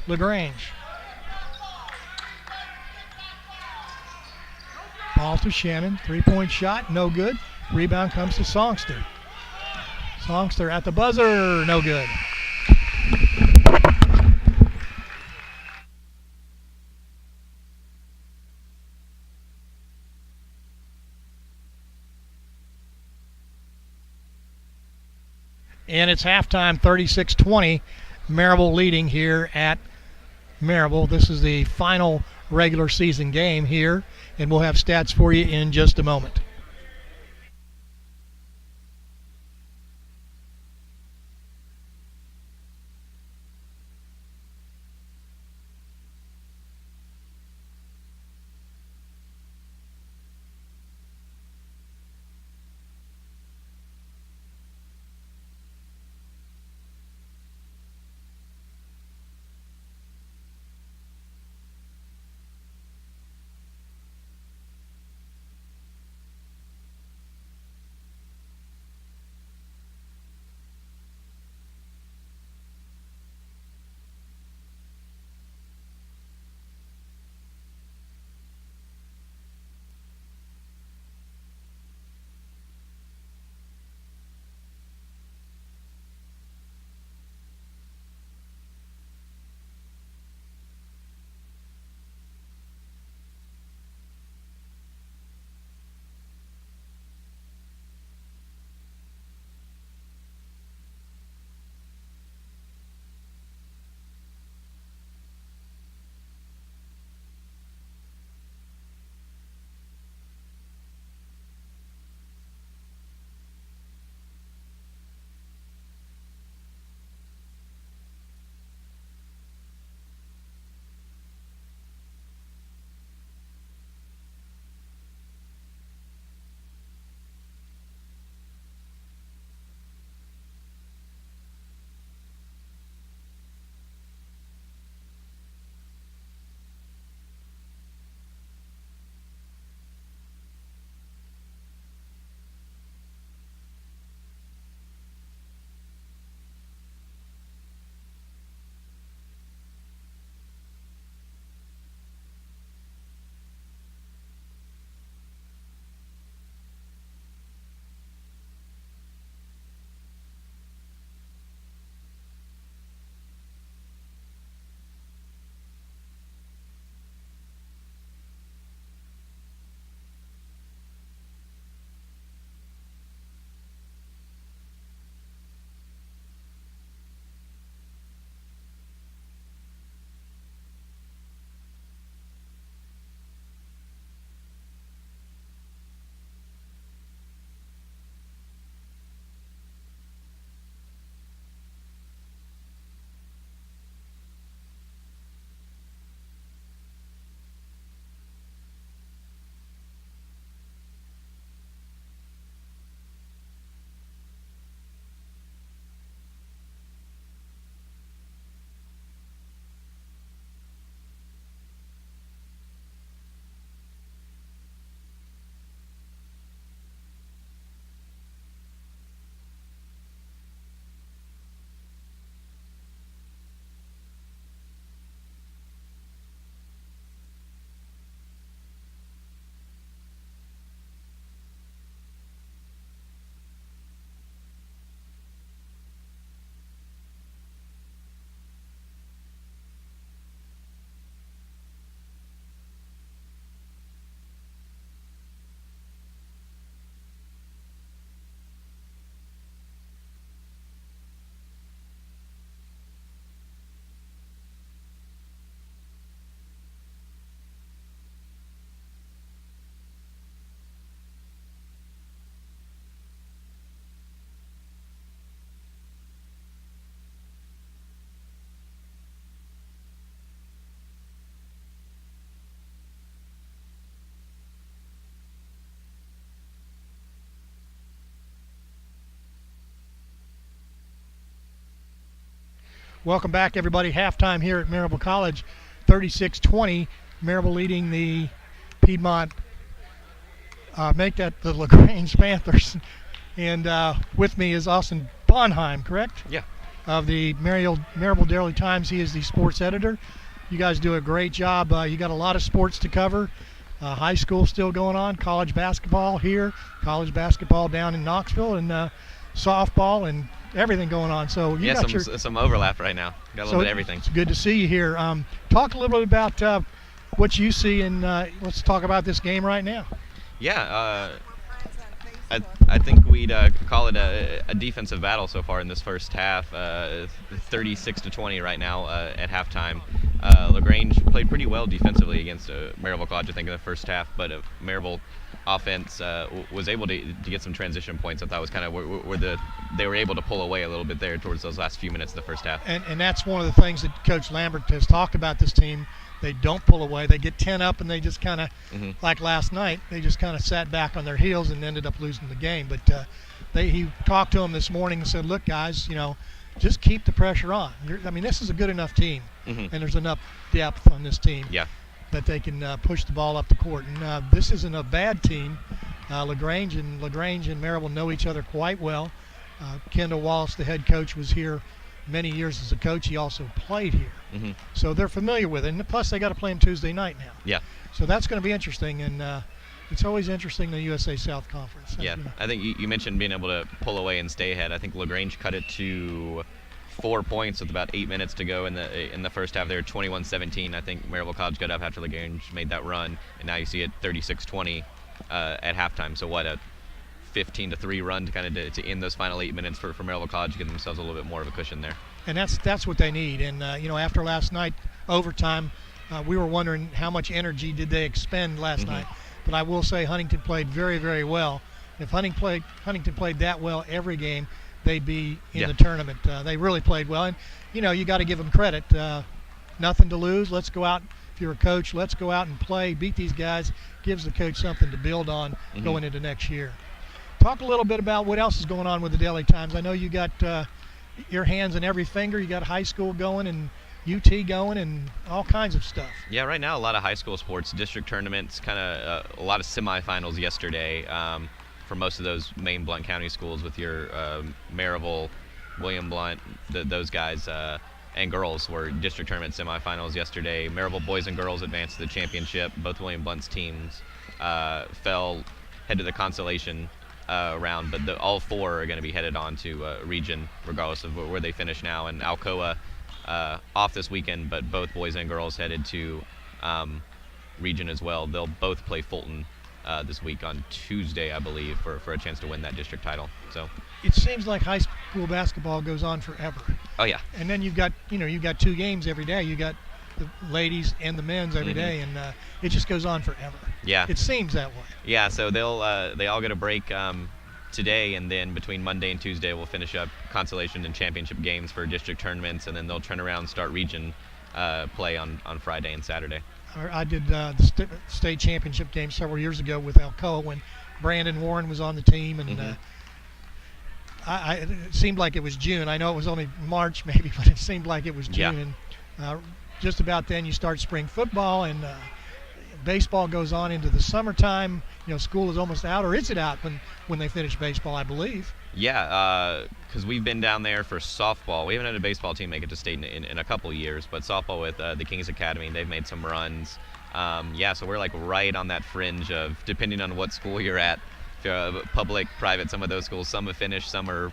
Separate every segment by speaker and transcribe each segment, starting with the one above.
Speaker 1: LaGrange. Ball to Shannon. 3-point shot, no good. Rebound comes to Songster. Songster at the buzzer, no good. And it's halftime, 36-20. Maryville leading here at Maryville. This is the final regular season game here, and we'll have stats for you in just a moment. Welcome back, everybody. Halftime here at Maryville College, 36-20. Maryville leading the Piedmont, make that the LaGrange Panthers. And with me is Austin Bonheim, correct?
Speaker 2: Yeah.
Speaker 1: of the Maryville Daily Times. He is the sports editor. You guys do a great job. You got a lot of sports to cover. High school still going on, college basketball here, college basketball down in Knoxville, and softball and everything going on. So you got
Speaker 2: some overlap right now. Got a little bit of everything.
Speaker 1: It's good to see you here. Talk a little bit about what you see, and let's talk about this game right now.
Speaker 2: Yeah, I think we'd call it a defensive battle so far in this first half. 36-20 right now at halftime. LaGrange played pretty well defensively against Maryville College, I think, in the first half, but Maryville offense was able to get some transition points. I thought was kind of where they were able to pull away a little bit there towards those last few minutes of the first half.
Speaker 1: And that's one of the things that Coach Lambert has talked about this team. They don't pull away. They get 10 up, and they just kind of, like last night, they just kind of sat back on their heels and ended up losing the game. But he talked to them this morning and said, look, guys, just keep the pressure on. This is a good enough team, and there's enough depth on this team that they can push the ball up the court. And this isn't a bad team. LaGrange and Maryville know each other quite well. Kendall Wallace, the head coach, was here many years as a coach. He also played here. So they're familiar with it. And plus, they got to play him Tuesday night now.
Speaker 2: Yeah.
Speaker 1: So that's going to be interesting. And it's always interesting, the USA South Conference.
Speaker 2: Yeah. I think you mentioned being able to pull away and stay ahead. I think LaGrange cut it to 4 points with about 8 minutes to go in the first half. They were 21-17. I think Maryville College got up after LaGrange made that run, and now you see it 36-20 at halftime. So what, a 15-3 run to kind of to end those final 8 minutes for Maryville College, give themselves a little bit more of a cushion there.
Speaker 1: And that's what they need. And after last night overtime, we were wondering how much energy did they expend last night. But I will say Huntington played very, very well. If Huntington played that well every game, they'd be in the tournament. They really played well, and you got to give them credit. Nothing to lose. Let's go out. If you're a coach, let's go out and play, beat these guys. Gives the coach something to build on going into next year. Talk a little bit about what else is going on with the Daily Times. I know you got your hands in every finger. You got high school going and UT going and all kinds of stuff.
Speaker 2: Yeah, right now a lot of high school sports, district tournaments, kind of a lot of semifinals yesterday for most of those main Blount County schools with your Maryville, William Blount, those guys, and girls were district tournament semifinals yesterday. Maryville boys and girls advanced to the championship. Both William Blount's teams head to the consolation round, but all four are going to be headed on to region regardless of where they finish now. And Alcoa off this weekend, but both boys and girls headed to region as well. They'll both play Fulton this week on Tuesday, I believe, for a chance to win that district title. So
Speaker 1: it seems like high school basketball goes on forever.
Speaker 2: Oh yeah.
Speaker 1: And then you've got 2 games every day. You got the ladies and the men's every day, and it just goes on forever.
Speaker 2: Yeah.
Speaker 1: It seems that way.
Speaker 2: Yeah. So they all get a break today, and then between Monday and Tuesday we'll finish up consolation and championship games for district tournaments, and then they'll turn around and start region play on Friday and Saturday.
Speaker 1: I did the state championship game several years ago with Alcoa when Brandon Warren was on the team, and it seemed like it was June. I know it was only March maybe, but it seemed like it was June. And just about then you start spring football, and baseball goes on into the summertime. School is almost out, or is it out when they finish baseball, I believe?
Speaker 2: Yeah, because we've been down there for softball. We haven't had a baseball team make it to state in a couple years, but softball with the Kings Academy, they've made some runs. So we're like right on that fringe of, depending on what school you're at, if you're public, private, some of those schools, some have finished, some are.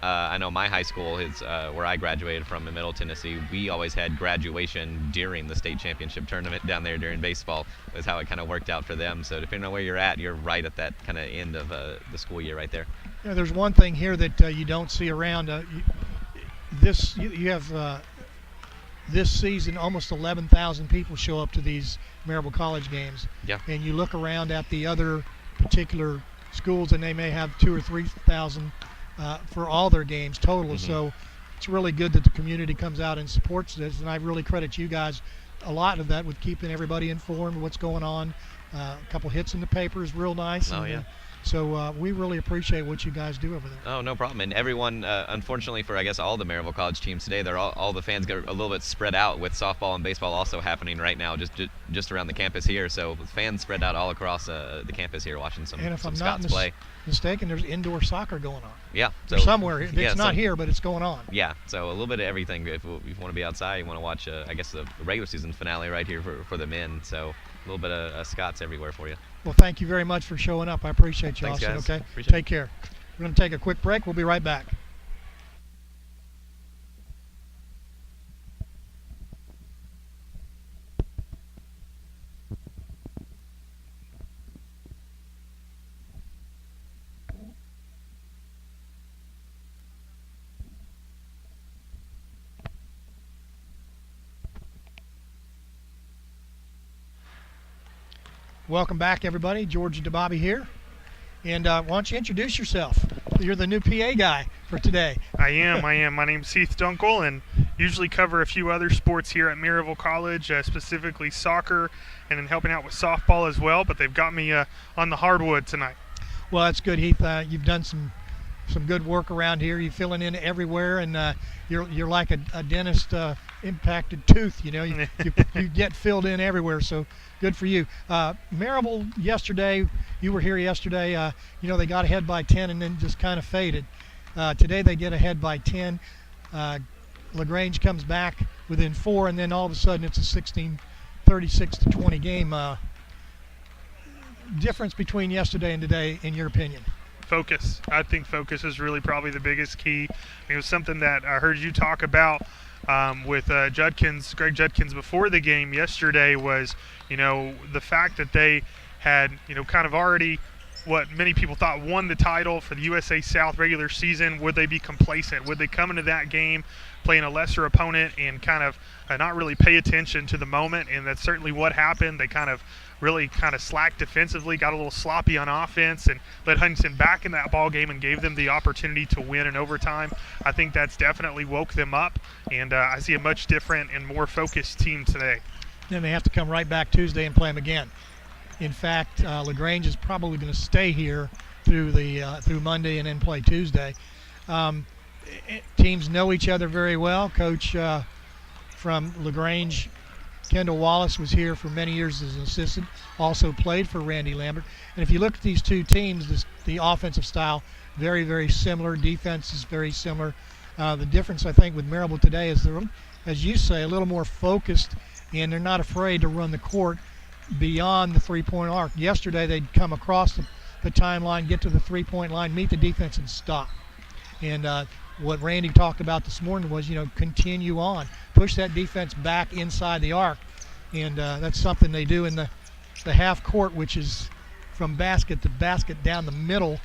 Speaker 2: I know my high school is where I graduated from in Middle Tennessee. We always had graduation during the state championship tournament down there during baseball. That's how it kind of worked out for them. So depending on where you're at, you're right at that kind of end of the school year right there.
Speaker 1: There's one thing here that you don't see around. You have this season almost 11,000 people show up to these Maryville College games.
Speaker 2: Yeah. And
Speaker 1: you look around at the other particular schools, and they may have 2,000 or 3,000 for all their games total. So it's really good that the community comes out and supports this, and I really credit you guys a lot of that with keeping everybody informed what's going on A couple hits in the paper is real nice.
Speaker 2: Oh, yeah.
Speaker 1: So we really appreciate what you guys do over there.
Speaker 2: Oh, no problem. And everyone, unfortunately for, I guess, all the Maryville College teams today, they're all the fans get a little bit spread out with softball and baseball also happening right now just around the campus here. So fans spread out all across the campus here watching some Scots play.
Speaker 1: Mistaken, there's indoor soccer going on.
Speaker 2: Yeah. So
Speaker 1: somewhere. It's not here, but it's going on.
Speaker 2: Yeah. So a little bit of everything. If you want to be outside, you want to watch, I guess, the regular season finale right here for the men. So a little bit of Scots everywhere for you.
Speaker 1: Well, thank you very much for showing up. I appreciate you,
Speaker 2: Thanks,
Speaker 1: Austin.
Speaker 2: guys.
Speaker 1: Okay,
Speaker 2: Appreciate
Speaker 1: take care. We're going to take a quick break. We'll be right back. Welcome back, everybody. George DeBobby here. And why don't you introduce yourself? You're the new PA guy for today.
Speaker 3: I am. My name's Heath Dunkel, and usually cover a few other sports here at Maryville College, specifically soccer, and then helping out with softball as well. But they've got me on the hardwood tonight.
Speaker 1: Well, that's good, Heath. You've done some good work around here. You're filling in everywhere, and you're like a dentist impacted tooth. You know, you get filled in everywhere. So good for you. Maryville yesterday, you were here yesterday. They got ahead by 10 and then just kind of faded. Today they get ahead by 10. LaGrange comes back within 4, and then all of a sudden it's a 36-20 game. Difference between yesterday and today, in your opinion?
Speaker 3: Focus. I think focus is really probably the biggest key. It was something that I heard you talk about with Greg Judkins before the game yesterday was, the fact that they had, kind of already what many people thought won the title for the USA South regular season. Would they be complacent? Would they come into that game playing a lesser opponent and kind of not really pay attention to the moment? And that's certainly what happened. They really slacked defensively, got a little sloppy on offense, and let Huntington back in that ball game and gave them the opportunity to win in overtime. I think that's definitely woke them up, and I see a much different and more focused team today.
Speaker 1: Then they have to come right back Tuesday and play them again. In fact, LaGrange is probably going to stay here through Monday and then play Tuesday. Teams know each other very well. Coach from LaGrange, Kendall Wallace, was here for many years as an assistant, also played for Randy Lambert. And if you look at these two teams, the offensive style, very, very similar. Defense is very similar. The difference, I think, with Maryville today is they're, as you say, a little more focused, and they're not afraid to run the court beyond the three-point arc. Yesterday, they'd come across the timeline, get to the three-point line, meet the defense, and stop. And what Randy talked about this morning was, continue on. Push that defense back inside the arc. And that's something they do in the half court, which is from basket to basket down the middle.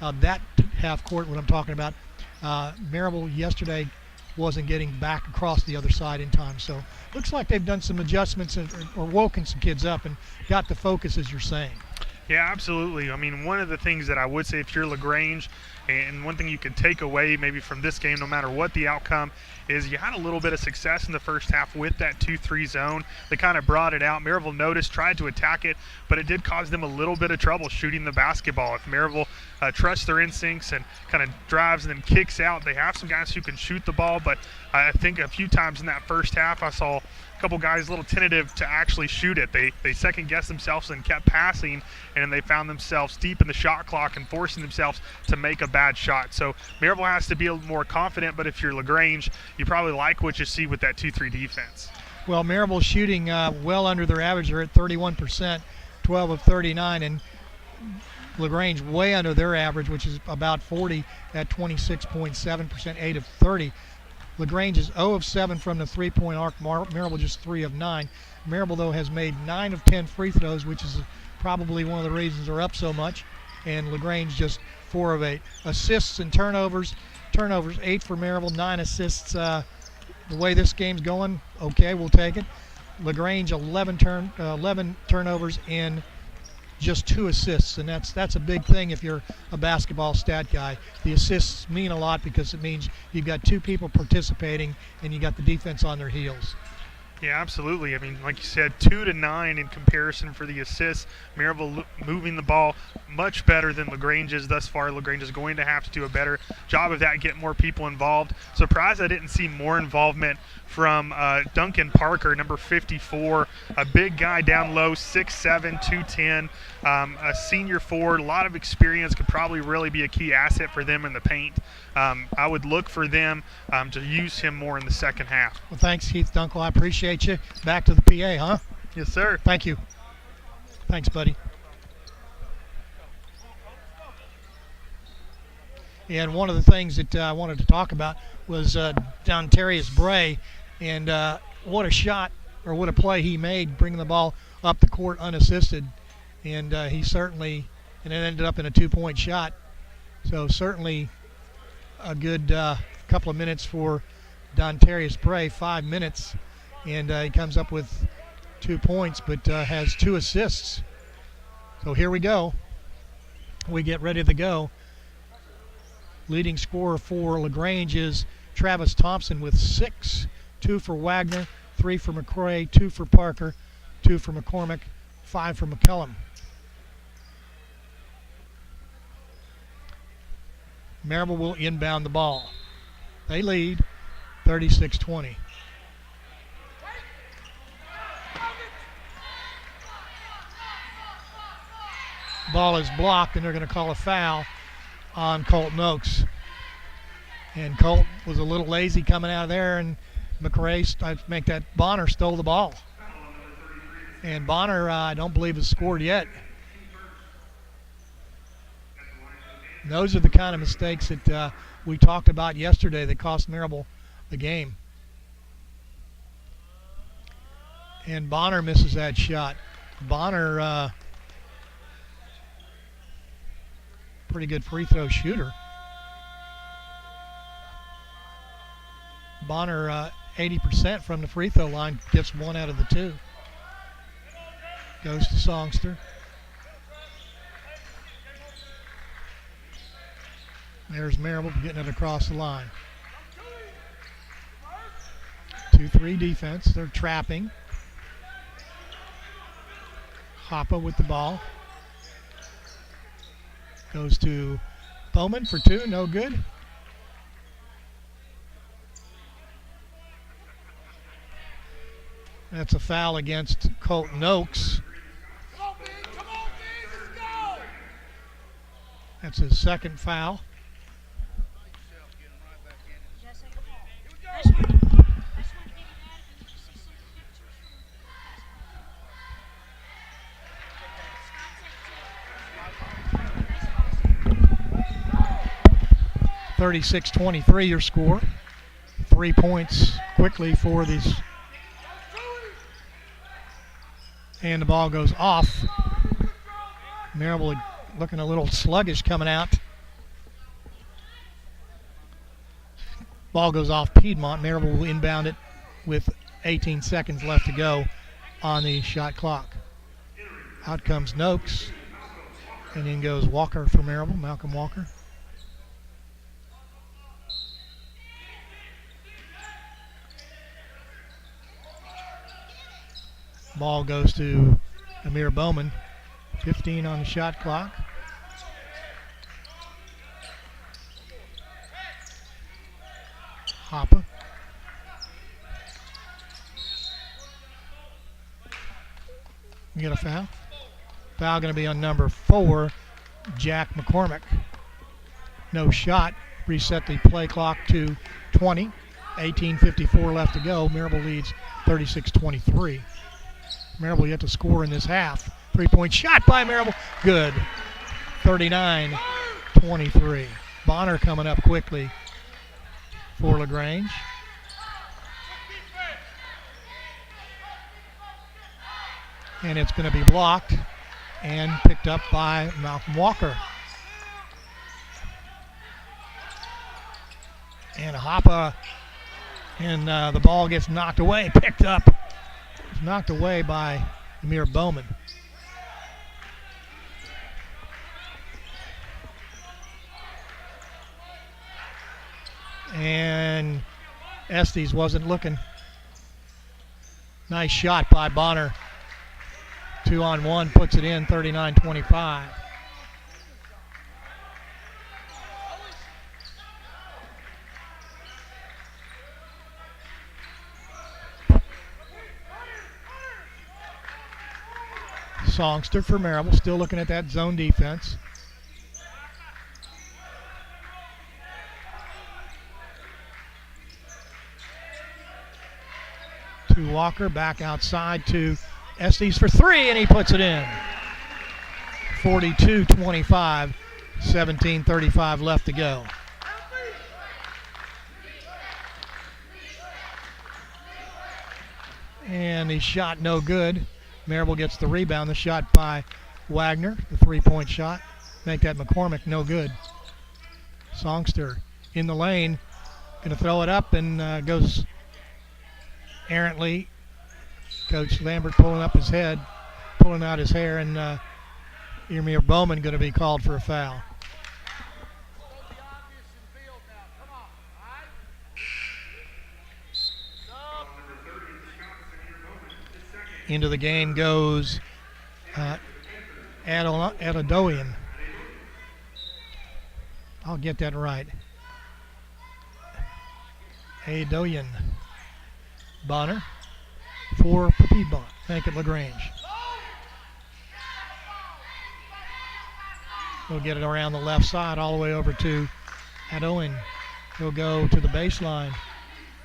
Speaker 1: That half court, what I'm talking about, Maryville yesterday wasn't getting back across the other side in time. So looks like they've done some adjustments or woken some kids up and got the focus, as you're saying.
Speaker 3: Yeah, absolutely. I mean, one of the things that I would say if you're LaGrange, and one thing you can take away maybe from this game, no matter what the outcome, is you had a little bit of success in the first half with that 2-3 zone. They kind of brought it out. Maryville noticed, tried to attack it, but it did cause them a little bit of trouble shooting the basketball. If Maryville trusts their instincts and kind of drives and then kicks out, they have some guys who can shoot the ball, but I think a few times in that first half I saw a couple guys a little tentative to actually shoot it. They second-guessed themselves and kept passing, and they found themselves deep in the shot clock and forcing themselves to make a bad shot. So Maryville has to be a little more confident, but if you're LaGrange, you probably like what you see with that 2-3 defense.
Speaker 1: Well, Maryville shooting well under their average. They're at 31%, 12 of 39, and LaGrange way under their average, which is about 40 at 26.7%, 8 of 30. LaGrange is 0 of 7 from the three-point arc. Maryville just 3 of 9. Maryville, though, has made 9 of 10 free throws, which is probably one of the reasons they're up so much. And LaGrange just 4 of 8. Assists and turnovers. Turnovers, 8 for Maryville, 9 assists. The way this game's going, okay, we'll take it. LaGrange, 11 turnovers and just 2 assists, and that's a big thing if you're a basketball stat guy. The assists mean a lot because it means you've got 2 people participating and you got the defense on their heels.
Speaker 3: Yeah, absolutely. I mean, like you said, 2 to 9 in comparison for the assists. Maryville moving the ball much better than LaGrange is thus far. LaGrange is going to have to do a better job of that, get more people involved. Surprised I didn't see more involvement from Duncan Parker, number 54, a big guy down low, 6'7", 210, a senior forward, a lot of experience, could probably really be a key asset for them in the paint. I would look for them to use him more in the second half.
Speaker 1: Well, thanks, Keith Dunkel. I appreciate you. Back to the PA, huh?
Speaker 3: Yes, sir.
Speaker 1: Thank you. Thanks, buddy. And one of the things that I wanted to talk about was Dontarius Bray, and what a shot or what a play he made bringing the ball up the court unassisted. And he certainly, and it ended up in a 2-point shot. So certainly a good couple of minutes for Dontarius Bray, 5 minutes, and he comes up with 2 points, but has 2 assists. So here we go. We get ready to go. Leading scorer for LaGrange is Travis Thompson with 6, 2 for Wagner, 3 for McCray, 2 for Parker, 2 for McCormick, 5 for McCullum. Maryville will inbound the ball. They lead 36-20. Ball is blocked, and they're going to call a foul on Colton Oaks. And Colt was a little lazy coming out of there, and McRae, Bonner stole the ball. And Bonner, I don't believe, has scored yet. And those are the kind of mistakes that we talked about yesterday that cost Maryville the game. And Bonner misses that shot. Bonner, pretty good free throw shooter. Bonner 80% from the free throw line, gets 1 out of the 2. Goes to Songster. There's Maryville getting it across the line. 2-3 defense. They're trapping. Hoppa with the ball. Goes to Bowman for 2, no good. That's a foul against Colton Oaks. That's his second foul. (36-23) your score. 3 points quickly for these. And the ball goes off. Maryville looking a little sluggish coming out. Ball goes off Piedmont. Maryville will inbound it with 18 seconds left to go on the shot clock. Out comes Noakes. And in goes Walker for Maryville, Malcolm Walker. Ball goes to Amir Bowman. 15 on the shot clock. Hoppa. You get a foul? Foul going to be on number 4, Jack McCormick. No shot. Reset the play clock to 20. 18:54 left to go. Maryville leads 36-23. Maryville yet to score in this half. 3-point shot by Maryville. Good. 39-23. Bonner coming up quickly for LaGrange. And it's going to be blocked and picked up by Malcolm Walker. And Hoppa, and the ball gets knocked away, picked up. It's knocked away by Amir Bowman. And Estes wasn't looking. Nice shot by Bonner. 2-on-1, puts it in, 39-25. Songster for Maryville, still looking at that zone defense. To Walker, back outside to Estes for three, and he puts it in. 42-25, 17:35 left to go. And the shot no good. Maryville gets the rebound. The shot by Wagner, the three-point shot. Make that McCormick no good. Songster in the lane, going to throw it up and goes errantly. Coach Lambert pulling out his hair, and Emir Bowman going to be called for a foul. Into the game goes Adedoyan. I'll get that right. Adedoyan. Bonner for Piedmont. Thank you, LaGrange. He'll get it around the left side all the way over to Adedoyan. He'll go to the baseline.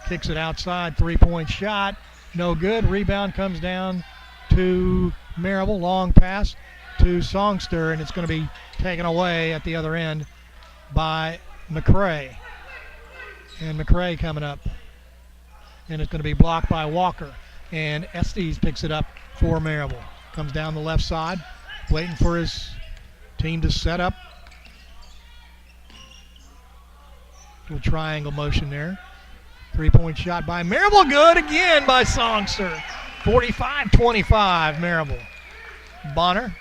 Speaker 1: Kicks it outside. Three-point shot. No good. Rebound comes down to Maryville. Long pass to Songster, and it's going to be taken away at the other end by McCray. And McCray coming up. And it's going to be blocked by Walker. And Estes picks it up for Maryville. Comes down the left side, waiting for his team to set up. Little triangle motion there. Three-point shot by Maryville. Good again by Songster. 45-25 Maryville. Bonner.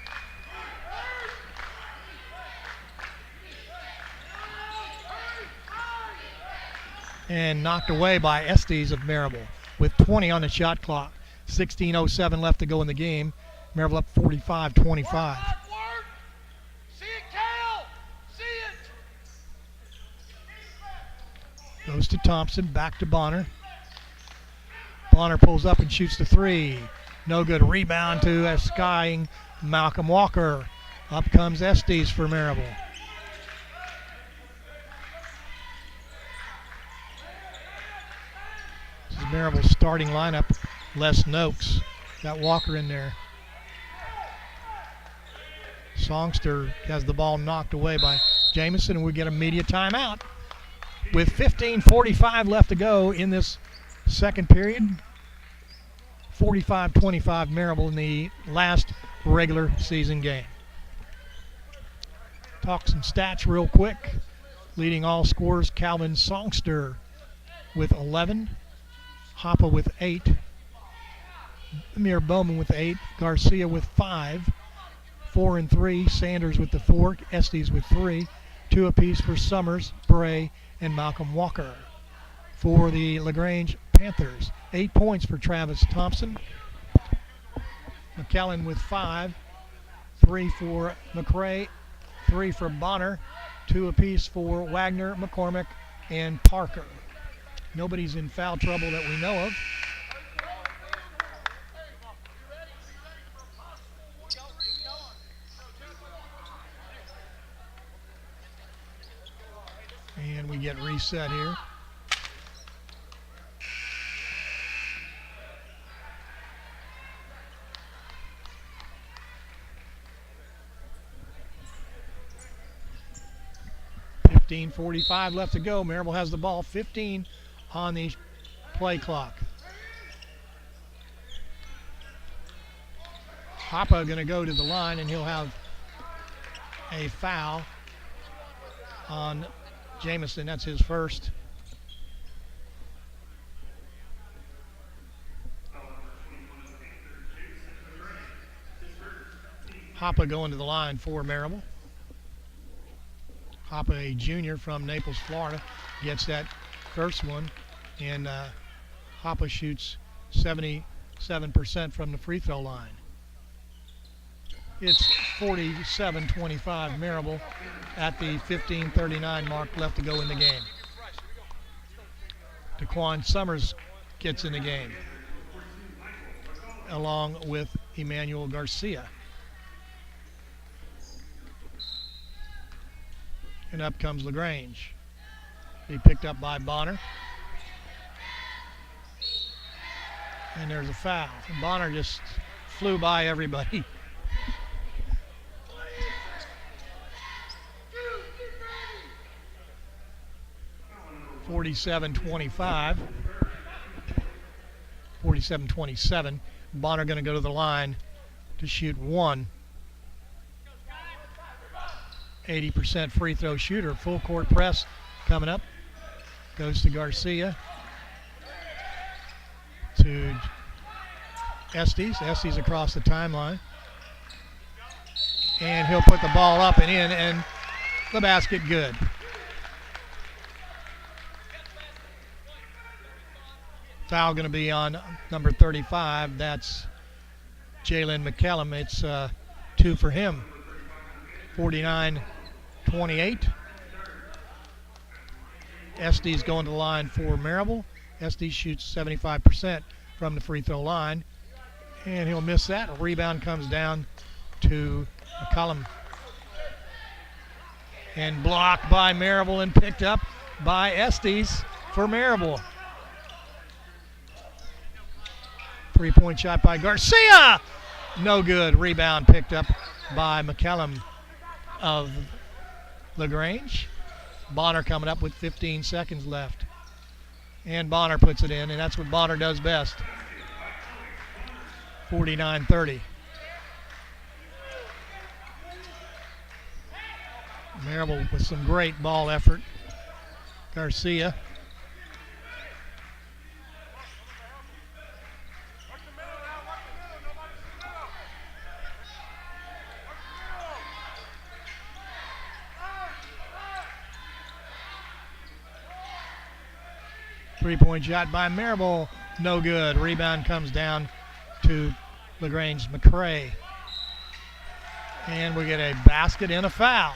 Speaker 1: And knocked away by Estes of Maryville with 20 on the shot clock. 16:07 left to go in the game. Maryville up 45-25. Goes to Thompson, back to Bonner. Bonner pulls up and shoots the three. No good. Rebound to a skying Malcolm Walker. Up comes Estes for Maryville. This is Maryville's starting lineup. Les Noakes. Got Walker in there. Songster has the ball knocked away by Jamison, and we get a media timeout. With 15:45 left to go in this second period. 45-25 Maryville in the last regular season game. Talk some stats real quick. Leading all scorers, Calvin Songster with 11. Hoppa with 8. Amir Bowman with 8. Garcia with 5. 4 and 3. Sanders with the 4. Estes with 3. 2 apiece for Summers, Bray, and Malcolm Walker. For the LaGrange Panthers, 8 points for Travis Thompson. McKellen with 5. 3 for McCray. 3 for Bonner. 2 apiece for Wagner, McCormick, and Parker. Nobody's in foul trouble that we know of. And we get reset here. .45 left to go. Maryville has the ball. 15 on the play clock. Hoppa going to go to the line, and he'll have a foul on Jamison. That's his first. Hoppa going to the line for Maryville. Hoppa, a junior from Naples, Florida, gets that first one, and Hoppa shoots 70% 7% from the free throw line. It's 47-25 Maryville at the 15:39 mark left to go in the game. Daquan Summers gets in the game along with Emmanuel Garcia. And up comes LaGrange. He picked up by Bonner. And there's a foul. And Bonner just flew by everybody. (47-25). 47-27. Bonner going to go to the line to shoot one. 80% free throw shooter. Full court press coming up. Goes to Garcia. To Estes. Estes across the timeline. And he'll put the ball up and in, and the basket good. Foul going to be on number 35. That's Jalen McCallum. It's 2 for him. 49-28. Estes going to the line for Maryville. Estes shoots 75% from the free throw line, and he'll miss that. A rebound comes down to McCallum. And blocked by Maryville and picked up by Estes for Maryville. 3-point shot by Garcia. No good. Rebound picked up by McCallum of LaGrange. Bonner coming up with 15 seconds left. And Bonner puts it in, and that's what Bonner does best. 49-30. Maryville with some great ball effort. Garcia. Three-point shot by Maryville, no good. Rebound comes down to LaGrange McCray. And we get a basket and a foul.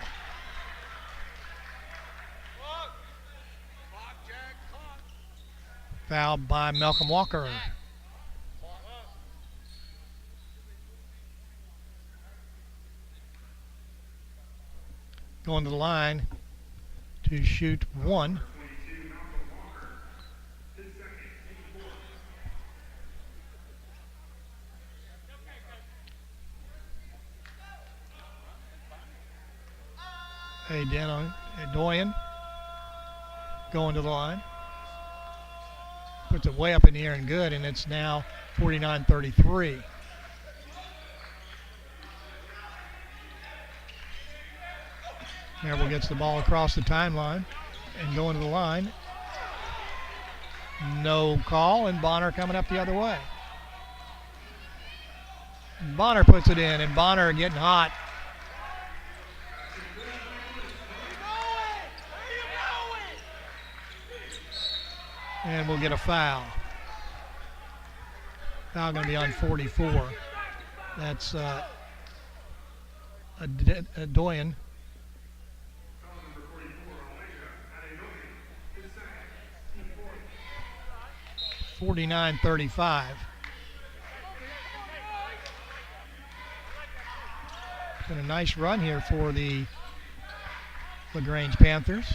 Speaker 1: Foul by Malcolm Walker. Going to the line to shoot one. Doyen going to the line. Puts it way up in the air and good, and it's now 49-33. Maryville gets the ball across the timeline and going to the line. No call, and Bonner coming up the other way. Bonner puts it in, and Bonner getting hot. And we'll get a foul. Foul going to be on 44. That's a Doyen. (49-35). It's been a nice run here for the LaGrange Panthers.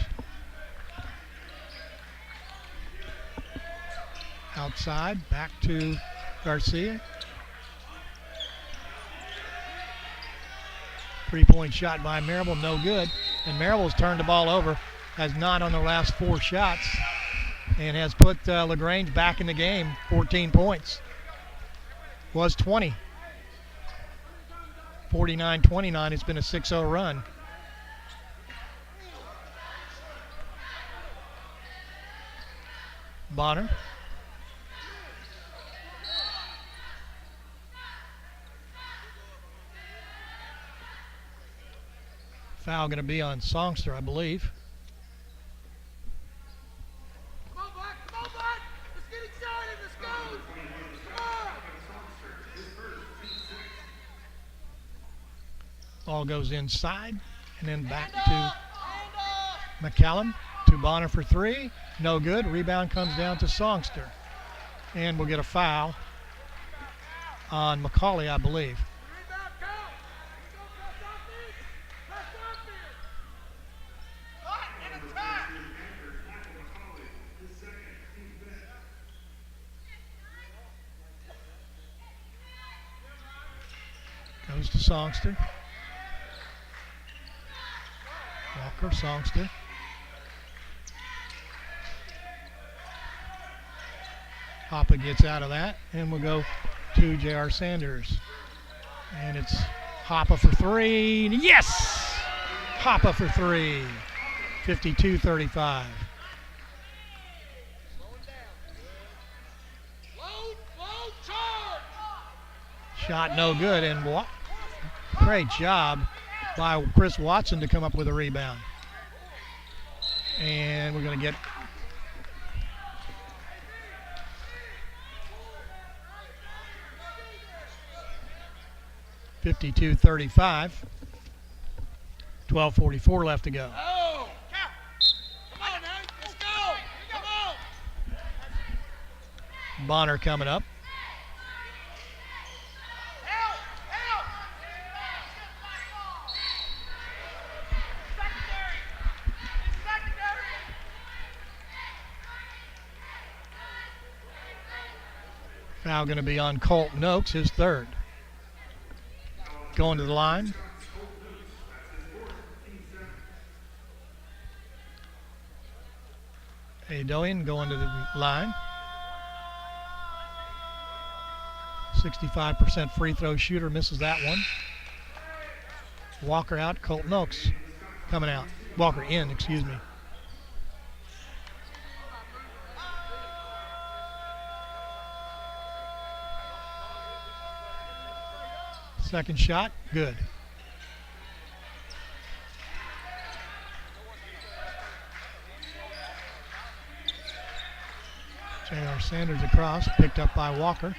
Speaker 1: Outside, back to Garcia. 3-point shot by Maryville, no good. And Maryville's turned the ball over, has not on the last 4 shots, and has put LaGrange back in the game. 14 points. Was 20. 49-29, it's been a 6-0 run. Bonner. Foul going to be on Songster, I believe.
Speaker 4: Come on, Black. Let's get excited. Let's go. Come on.
Speaker 1: Ball goes inside and then back to McCallum. To Bonner for three. No good. Rebound comes down to Songster. And we'll get a foul on Macaulay, I believe. Goes to Songster. Walker, Songster. Hoppa gets out of that, and we'll go to J.R. Sanders. And it's Hoppa for three. Yes! Hoppa for three. 52-35. Shot no good, and great job by Chris Watson to come up with a rebound. And we're going to get (52-35). 12:44 left to go.
Speaker 4: Oh, come on, now, let's go. Come on.
Speaker 1: Bonner coming up.
Speaker 4: Help, help. Secondary.
Speaker 1: Foul going to be on Colton Oakes, his third. Going to the line. Adoian going to the line. 65% free throw shooter, misses that one. Walker out, Colton Oakes coming out. Walker in, excuse me. Second shot, good. J.R. Sanders across, picked up by Walker.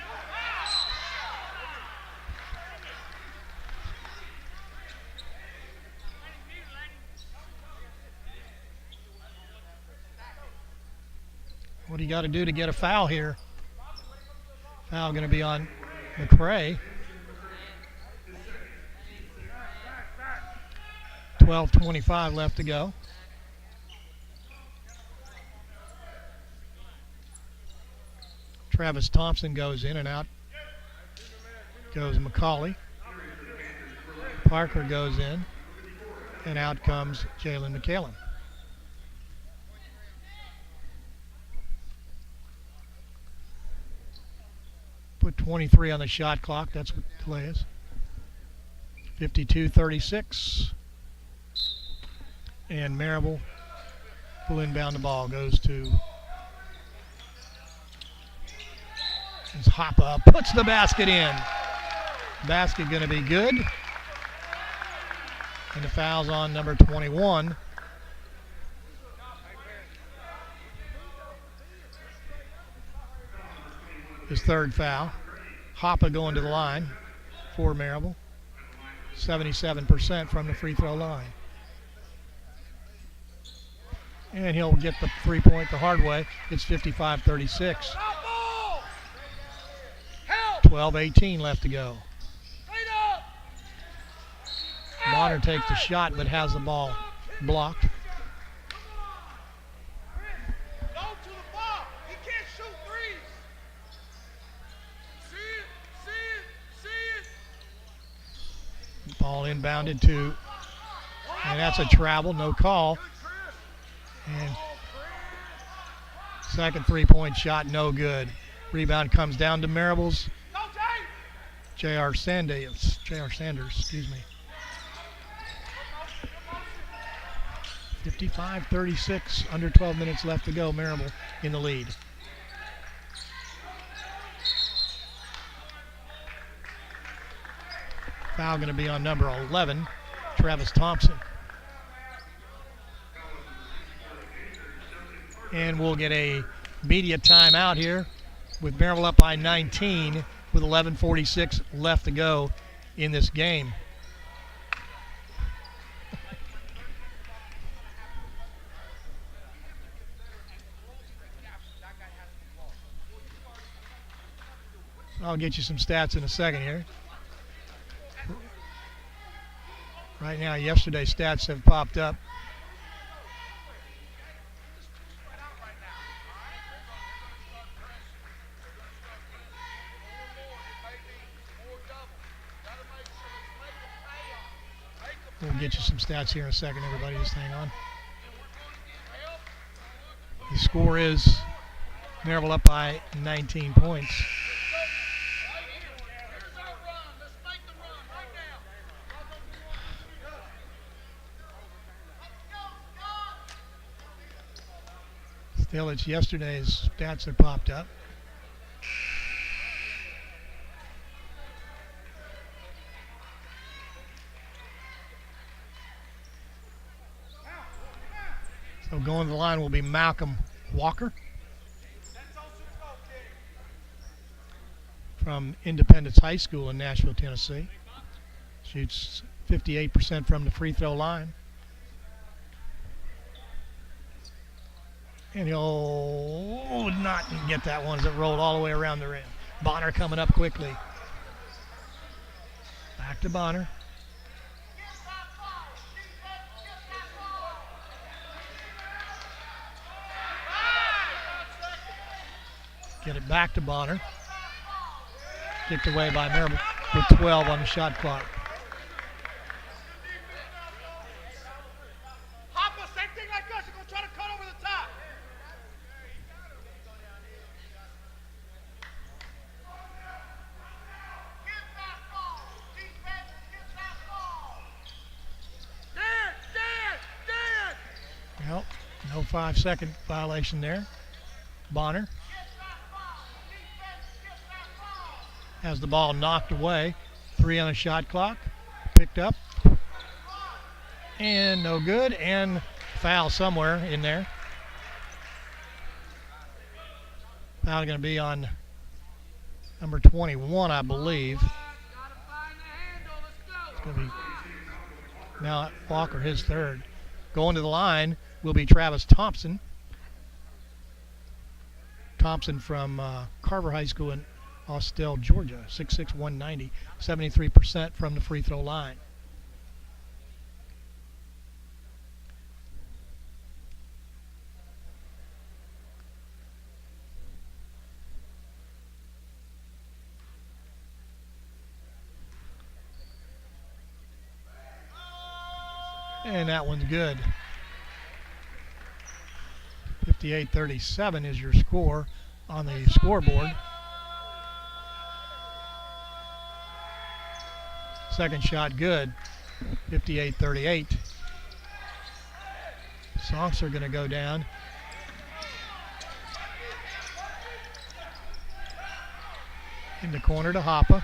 Speaker 1: What do you got to do to get a foul here? Foul going to be on McCray. 12:25 left to go. Travis Thompson goes in, and out goes Macaulay. Parker goes in, and out comes Jalen McCallum. Put 23 on the shot clock. That's what the delay is. 52-36. And Maryville will inbound the ball. Goes to Hoppa. Puts the basket in. Basket going to be good. And the foul's on number 21. His third foul. Hoppa going to the line for Maryville. 77% from the free throw line. And he'll get the 3-point the hard way. It's 55-36. 12:18 left to go. Bonner takes the shot but has the ball blocked. Ball inbounded to, and that's a travel, no call. And second 3-point shot, no good. Rebound comes down to Maryville's J.R. Sanders, excuse me. 55-36, under 12 minutes left to go. Maryville in the lead. Foul going to be on number 11, Travis Thompson. And we'll get a media timeout here with Maryville up by 19 with 11:46 left to go in this game. I'll get you some stats in a second here. Right now, yesterday's stats have popped up. We'll get you some stats here in a second, everybody. Just hang on. The score is Maryville up by 19 points. Still, it's yesterday's stats that popped up. So going to the line will be Malcolm Walker from Independence High School in Nashville, Tennessee. Shoots 58% from the free throw line. And he'll not get that one as it rolled all the way around the rim. Bonner coming up quickly. Back to Bonner. Get it back to Bonner. Kicked away by Maryville with 12 on the shot clock.
Speaker 4: Hopper, same thing like us. You're going to try to cut over the top. Get that ball. Defense, get that ball. Dan.
Speaker 1: Well, no 5-second violation there. Bonner has the ball knocked away. 3 on the shot clock. Picked up. And no good. And foul somewhere in there. Foul going to be on number 21, I believe. It's going to be now Walker, his third. Going to the line will be Travis Thompson. Thompson from Carver High School in Austell, Georgia, 6'6", 190, 73% from the free throw line. And that one's good. 58-37 is your score on the scoreboard. Second shot good, 58-38. Sonks are going to go down. In the corner to Hoppa.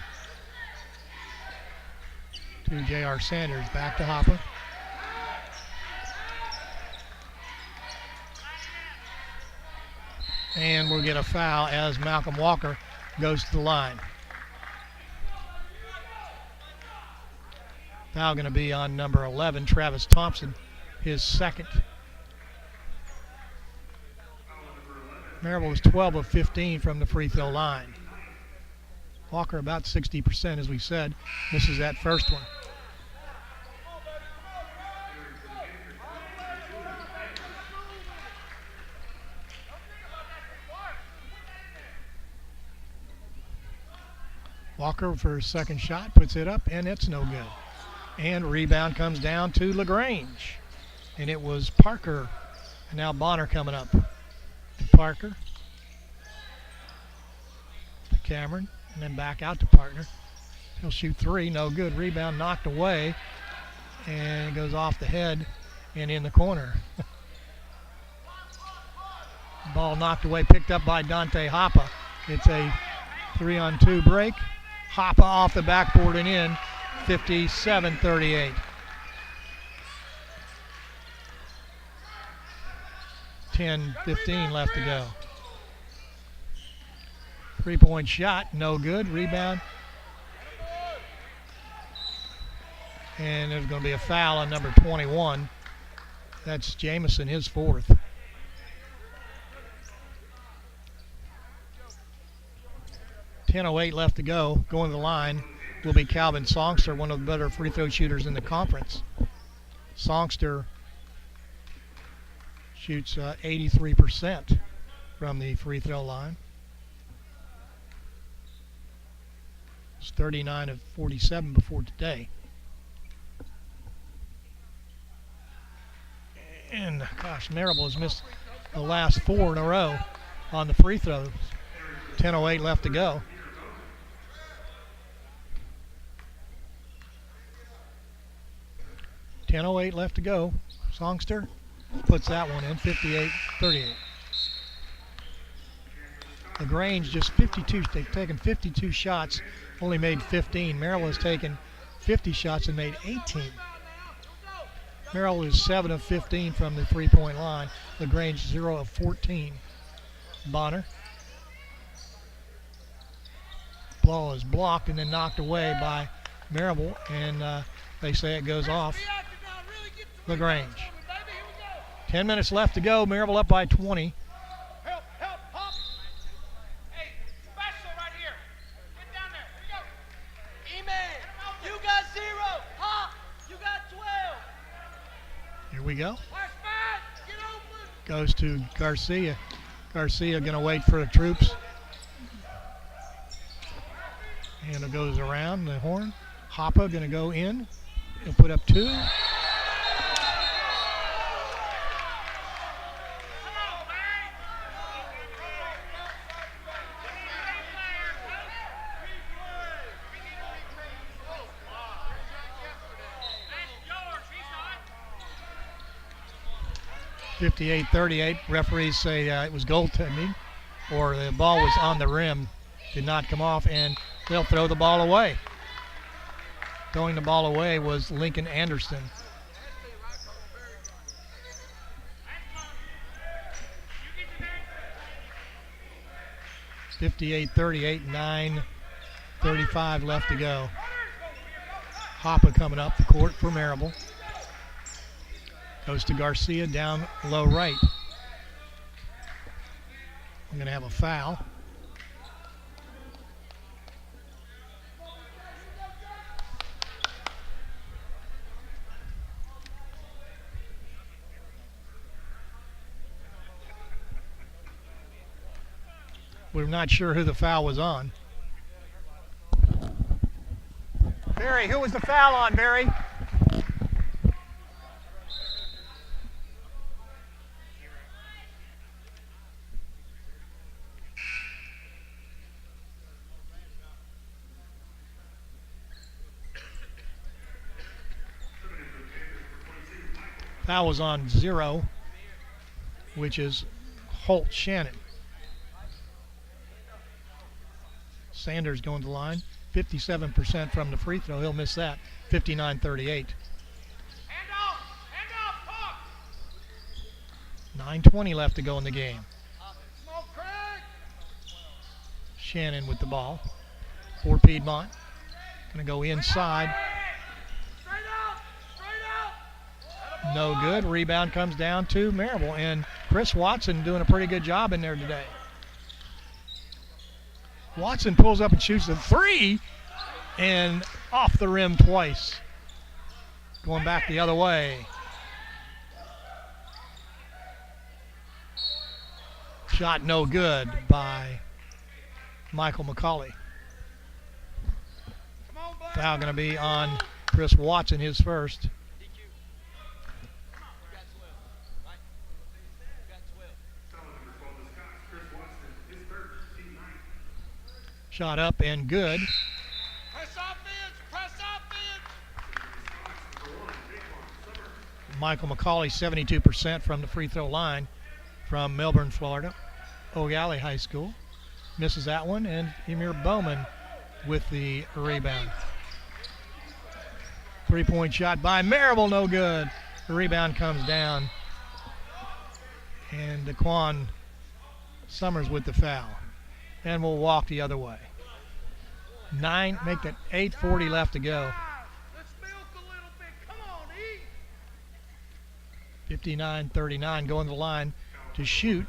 Speaker 1: To J.R. Sanders, back to Hoppa. And we'll get a foul as Malcolm Walker goes to the line. Foul going to be on number 11, Travis Thompson, his second. Maryville was 12 of 15 from the free throw line. Walker about 60%, as we said. Misses that first one. Walker for his second shot, puts it up, and it's no good. And rebound comes down to LaGrange. And it was Parker. And now Bonner coming up. To Parker. To Cameron. And then back out to Parker. He'll shoot 3. No good. Rebound knocked away. And it goes off the head and in the corner. Ball knocked away, picked up by Dante Hoppa. It's a 3-on-2 break. Hoppa off the backboard and in. 57-38. 10-15 left to go. 3-point shot, no good. Rebound. And there's going to be a foul on number 21. That's Jamison, his fourth. 10:08 left to go. Going to the line will be Calvin Songster, one of the better free throw shooters in the conference. Songster shoots 83% from the free throw line. It's 39 of 47 before today. And gosh, Maryville has missed the last 4 in a row on the free throws. 10:08 left to go. .08 left to go. Songster puts that one in, 58-38. LaGrange just 52. They've taken 52 shots, only made 15. Maryville has taken 50 shots and made 18. Maryville is 7 of 15 from the three-point line. LaGrange 0 of 14. Bonner. Ball is blocked and then knocked away by Maryville, and they say it goes off LaGrange. 10 minutes left to go. Maryville up by 20.
Speaker 4: Help, hop. Hey, special right here. Get down there. Here we go. E-Man, you got 0. Hop, you got 12.
Speaker 1: Here we go.
Speaker 4: Flash back. Get open.
Speaker 1: Goes to Garcia. Garcia going to wait for the troops. And it goes around the horn. Hoppa going to go in. He'll put up 2. 58-38. Referees say it was goaltending, or the ball was on the rim, did not come off, and they'll throw the ball away. Throwing the ball away was Lincoln Anderson. .38-38, 9:35 left to go. Hoppa coming up the court for Maryville. Goes to Garcia down low right. We're going to have a foul. We're not sure who the foul was on. Barry, who was the foul on, Barry? Foul was on 0, which is Holt Shannon. Sanders going to the line, 57% from the free throw. He'll miss that, 59-38. 9:20 left to go in the game. Shannon with the ball for Piedmont. Going to go inside. No good. Rebound comes down to Maryville, and Chris Watson doing a pretty good job in there today. Watson pulls up and shoots the 3, and off the rim twice. Going back the other way. Shot no good by Michael McCauley. Foul going to be on Chris Watson, his first. Shot up and good.
Speaker 4: Press offense.
Speaker 1: Michael McCauley, 72% from the free throw line from Melbourne, Florida. O'Galley High School. Misses that one, and Emir Bowman with the rebound. 3-point shot by Maryville, no good. The rebound comes down. And Daquan Summers with the foul. And we'll walk the other way. Make that 8:40 left to go.
Speaker 4: Let's milk a little bit. Come on,
Speaker 1: 59-39 going to the line to shoot.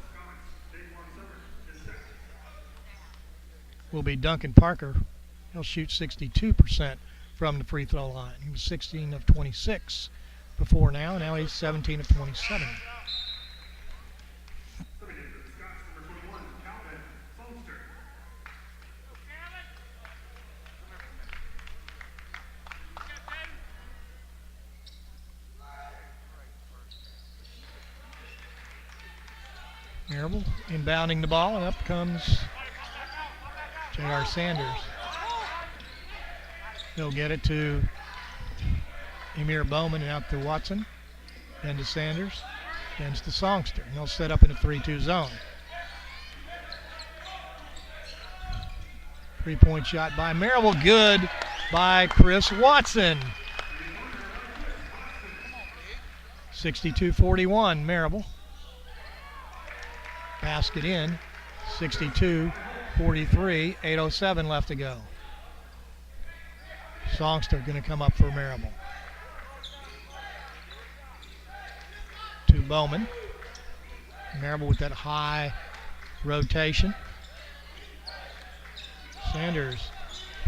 Speaker 1: will be Duncan Parker. He'll shoot 62% from the free throw line. He was 16 of 26 before now. Now he's 17 of 27. Maryville inbounding the ball, and up comes J.R. Sanders. He'll get it to Emir Bowman and out to Watson. Then to Sanders. Then to Songster. And he'll set up in a 3-2 zone. 3-point shot by Maryville. Good by Chris Watson. 62-41, Maryville. Basket in. 62-43, 8:07 left to go. Songster going to come up for Maryville. To Bowman. Maryville with that high rotation. Sanders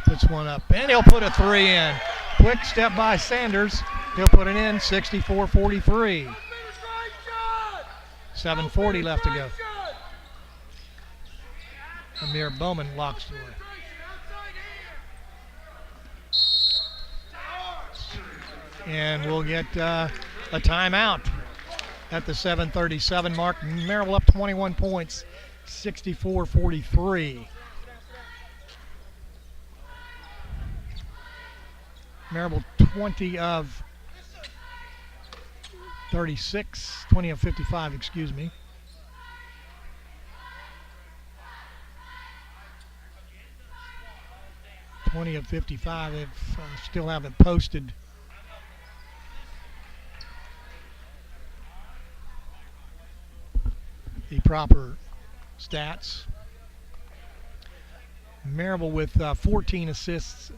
Speaker 1: puts one up, and he'll put a three in. Quick step by Sanders. He'll put it in, 64-43. 7:40 left to go. Amir Bowman locks it away. And we'll get a timeout at the 7:37 mark. Maryville up 21 points, 64-43. Maryville 20 of 36, 20 of 55, excuse me. Twenty of 55. They still haven't posted the proper stats. Maryville with 14 assists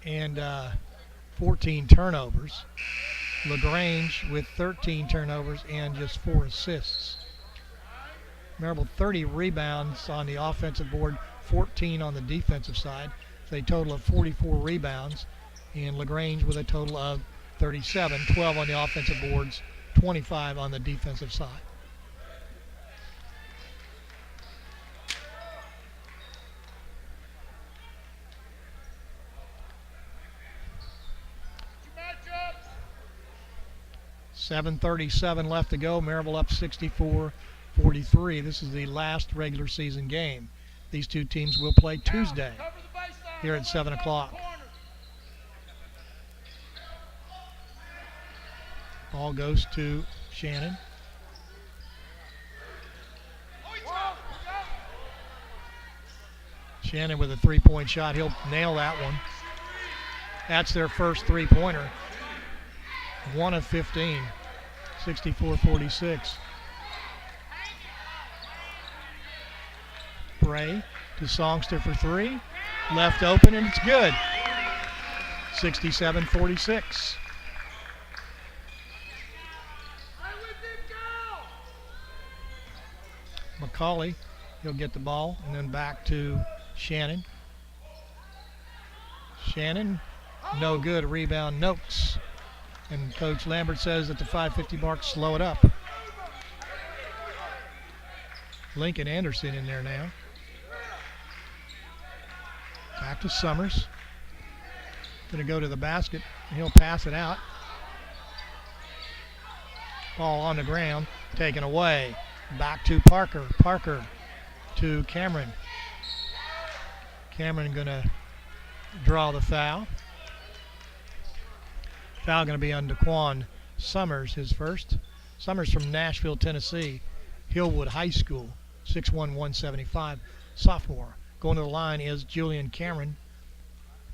Speaker 1: and 14 turnovers. LaGrange with 13 turnovers and just 4 assists. Maryville 30 rebounds on the offensive board, 14 on the defensive side. So a total of 44 rebounds. And LaGrange with a total of 37, 12 on the offensive boards, 25 on the defensive side. .737 left to go. Maryville up 64-43. This is the last regular season game. These two teams will play Tuesday here at 7 o'clock. Ball goes to Shannon. Shannon with a three-point shot. He'll nail that one. That's their first three-pointer. 1 of 15, 64-46. Bray to Songster for three. Left open, and it's good. 67-46. McCauley, he'll get the ball, and then back to Shannon. Shannon, no good. Rebound, Noakes. And Coach Lambert says at the 5:50 mark, slow it up. Lincoln Anderson in there now. Back to Summers. Going to go to the basket, and he'll pass it out. Ball on the ground, taken away. Back to Parker. Parker to Cameron. Cameron going to draw the foul. Foul going to be on Daquan Summers, his first. Summers from Nashville, Tennessee, Hillwood High School, 6'1", 175, sophomore. Going to the line is Julian Cameron,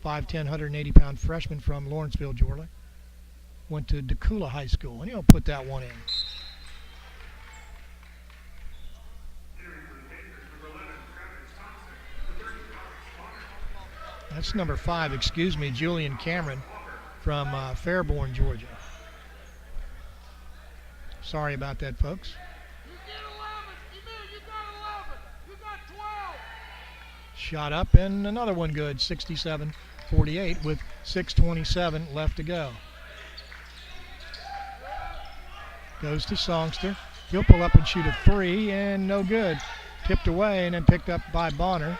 Speaker 1: 5'10", 180-pound freshman from Lawrenceville, Georgia. Went to Decula High School, and he'll put that one in. That's number 5, excuse me, Julian Cameron from Fairborn, Georgia. Sorry about that, folks. Shot up and another one good, 67-48 with 6:27 left to go. Goes to Songster. He'll pull up and shoot a three and no good. Tipped away and then picked up by Bonner.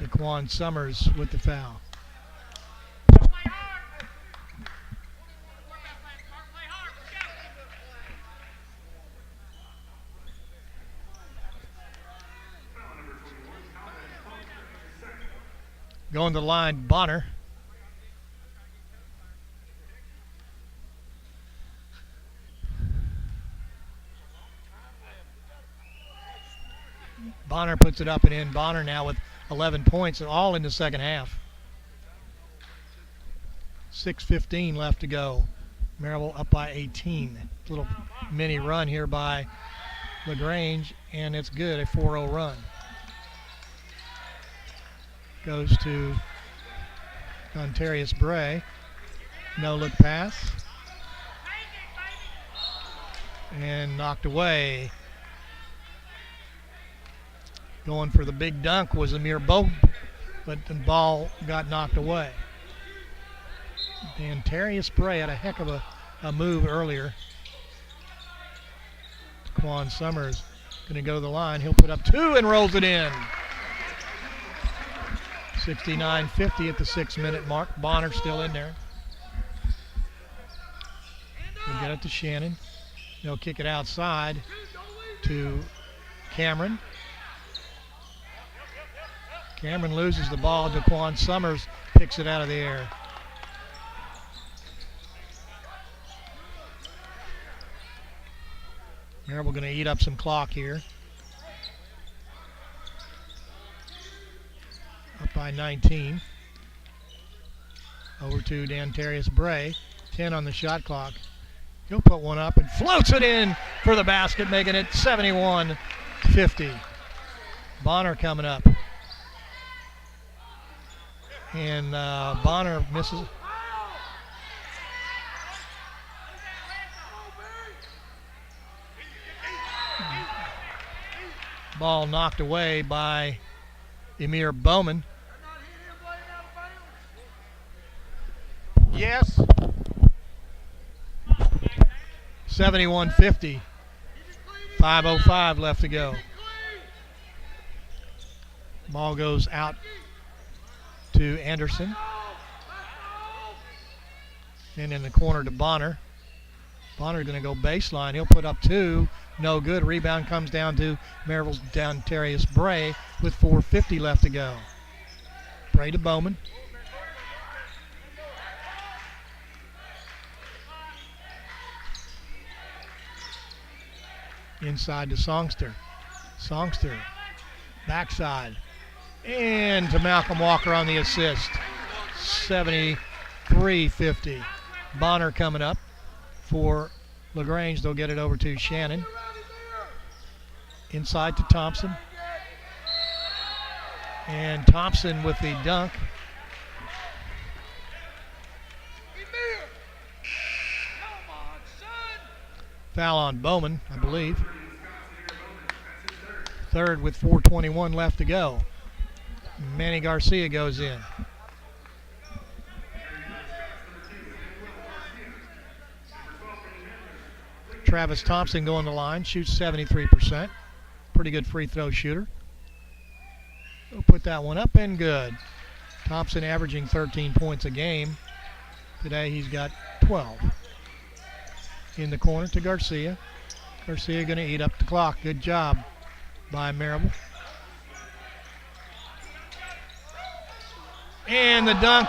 Speaker 1: Daquan Summers with the foul. Going to the line, Bonner. Bonner puts it up and in. Bonner now with 11 points, all in the second half. 6:15 left to go. Maryville up by 18. Little mini run here by LaGrange, and it's good, a 4-0 run. Goes to Ontarius Bray. No look pass. And knocked away. Going for the big dunk was Amir Bowman, but the ball got knocked away. Ontarius Bray had a heck of a move earlier. Daquan Summers going to go to the line. He'll put up two and rolls it in. 69-50 at the 6-minute mark. Bonner still in there. We'll get it to Shannon. They'll kick it outside to Cameron. Cameron loses the ball. Daquan Summers picks it out of the air. Maryville going to eat up some clock here. Up by 19. Over to Ontarius Bray. 10 on the shot clock. He'll put one up and floats it in for the basket, making it 71-50. Bonner coming up. And Bonner misses. Ball knocked away by Amir Bowman.
Speaker 3: Yes.
Speaker 1: 71-50. 5:05 left to go. Ball goes out to Anderson. And in the corner to Bonner. Bonner going to go baseline. He'll put up two. No good. Rebound comes down to Maryville's Ontarius Bray with 4:50 left to go. Bray to Bowman. Inside to Songster. Songster. Backside. And to Malcolm Walker on the assist. 73-50. Bonner coming up for LaGrange. They'll get it over to Shannon. Inside to Thompson. And Thompson with the dunk. Foul on Bowman, I believe. Third with 4:21 left to go. Manny Garcia goes in. Travis Thompson going to the line, shoots 73%. Pretty good free throw shooter. We'll put that one up and good. Thompson averaging 13 points a game. Today he's got 12. In the corner to Garcia. Garcia going to eat up the clock. Good job by Maryville. And the dunk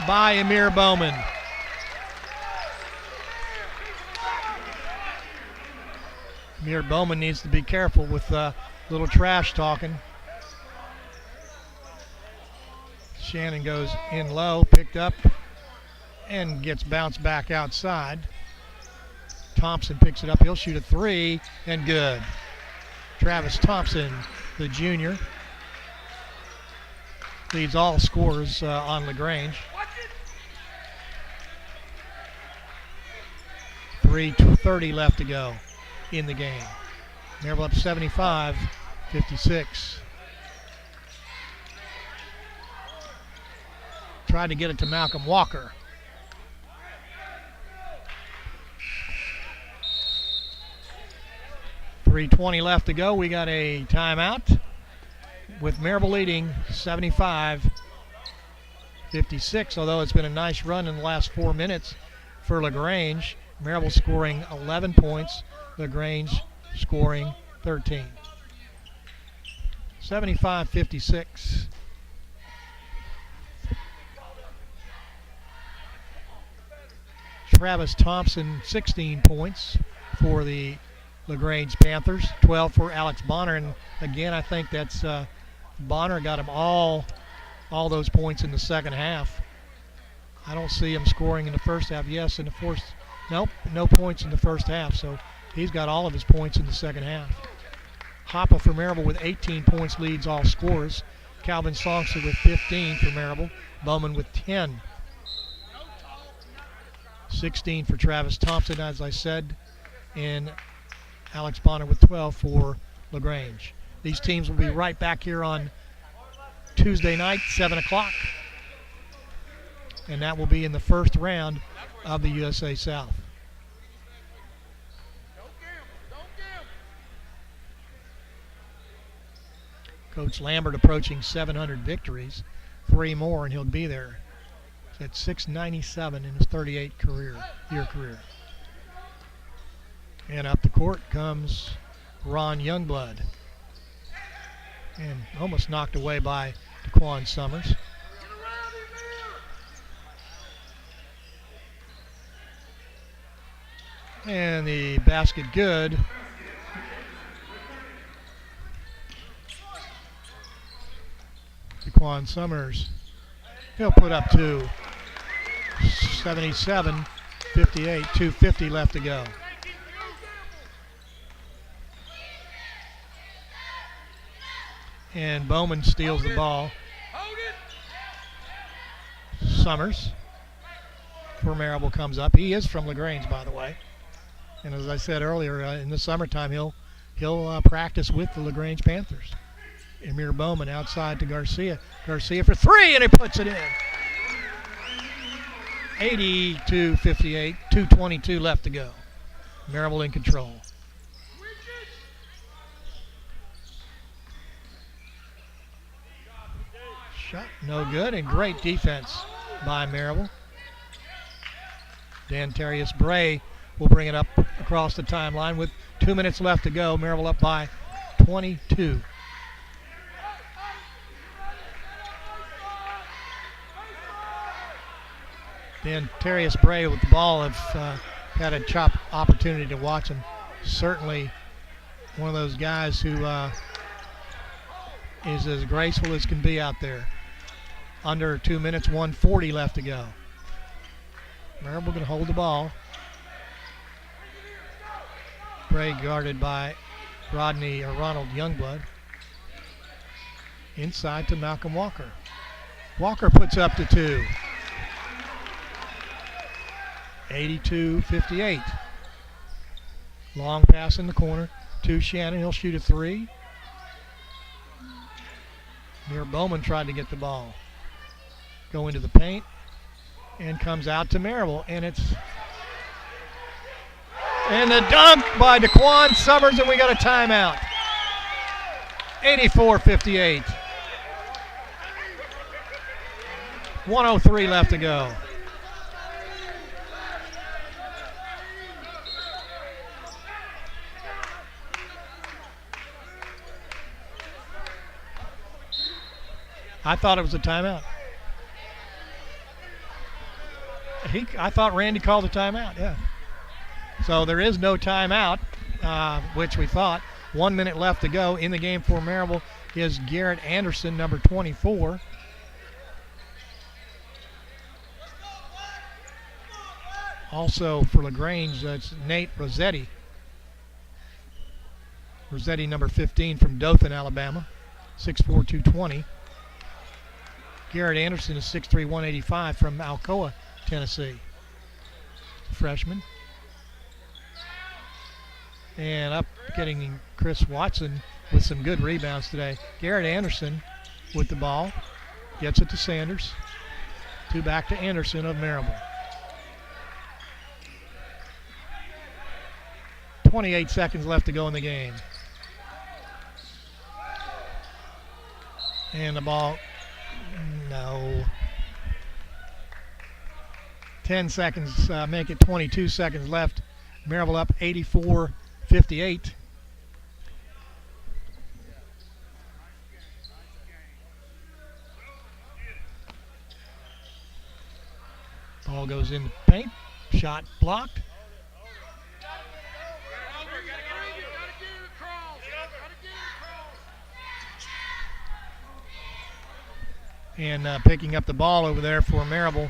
Speaker 1: by Amir Bowman. Amir Bowman needs to be careful with little trash talking. Shannon goes in low, picked up, and gets bounced back outside. Thompson picks it up. He'll shoot a three, and good. Travis Thompson, the junior, leads all scorers on LaGrange. 3:30 left to go. in the game. Maryville up 75-56. Tried to get it to Malcolm Walker. .320 left to go. We got a timeout with Maryville leading 75-56, although it's been a nice run in the last 4 minutes for LaGrange. Maryville scoring 11 points, LaGrange scoring 13. 75-56. Travis Thompson, 16 points for the LaGrange Panthers, 12 for Alex Bonner, and again I think that's Bonner got him all those points in the second half. I don't see him scoring in the first half. Yes, in the first, nope, no points in the first half, so he's got all of his points in the second half. Hoppa for Maryville with 18 points leads all scorers. Calvin Songster with 15 for Maryville. Bowman with 10. 16 for Travis Thompson, as I said, and Alex Bonner with 12 for LaGrange. These teams will be right back here on Tuesday night, 7 o'clock. And that will be in the first round of the USA South. Coach Lambert approaching 700 victories. 3 more and he'll be there. At 697 in his 38-year career. And up the court comes Ron Youngblood. And almost knocked away by Daquan Summers. And the basket good. Daquan Summers, he'll put up 2. 77-58, 2:50 left to go. And Bowman steals the ball. Summers for Maryville comes up. He is from LaGrange, by the way. And as I said earlier, in the summertime, he'll practice with the LaGrange Panthers. Amir Bowman outside to Garcia. Garcia for 3, and he puts it in. 82-58, 2:22 left to go. Maryville in control. Shot no good, and great defense by Maryville. Dantarius Bray will bring it up across the timeline with 2 minutes left to go. Maryville up by 22. Dantarius Bray with the ball. Have had a chop opportunity to watch him. Certainly one of those guys who is as graceful as can be out there. Under 2 minutes, 1:40 left to go. Maryville going to hold the ball. Bray guarded by Ronald Youngblood. Inside to Malcolm Walker. Walker puts up to 2. 82-58. Long pass in the corner to Shannon. He'll shoot a 3. Amir Bowman tried to get the ball. Go into the paint and comes out to Maryville. And the dunk by Daquan Summers, and we got a timeout. 84-58. 1:03 left to go. I thought it was a timeout. I thought Randy called a timeout, yeah. So there is no timeout, which we thought. 1 minute left to go. In the game for Maryville is Garrett Anderson, number 24. Also for LaGrange, it's Nate Rossetti. Rossetti, number 15 from Dothan, Alabama. 6'4", 220. Garrett Anderson is 6'3", 185 from Alcoa, Tennessee. Freshman. And up getting Chris Watson with some good rebounds today. Garrett Anderson with the ball. Gets it to Sanders. 2 back to Anderson of Maryville. 28 seconds left to go in the game. And the ball, no. 10 seconds, make it 22 seconds left. Maryville up 84-58. Ball goes in the paint. Shot blocked. And picking up the ball over there for Maryville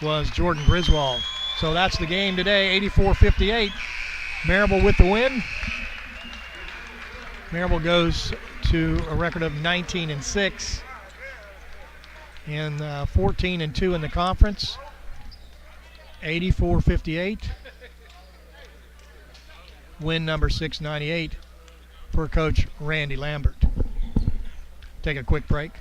Speaker 1: was Jordan Griswold. So that's the game today, 84-58. Maryville with the win. Maryville goes to a record of 19-6 and 14-2 in the conference. 84-58. Win number 698 for Coach Randy Lambert. Take a quick break.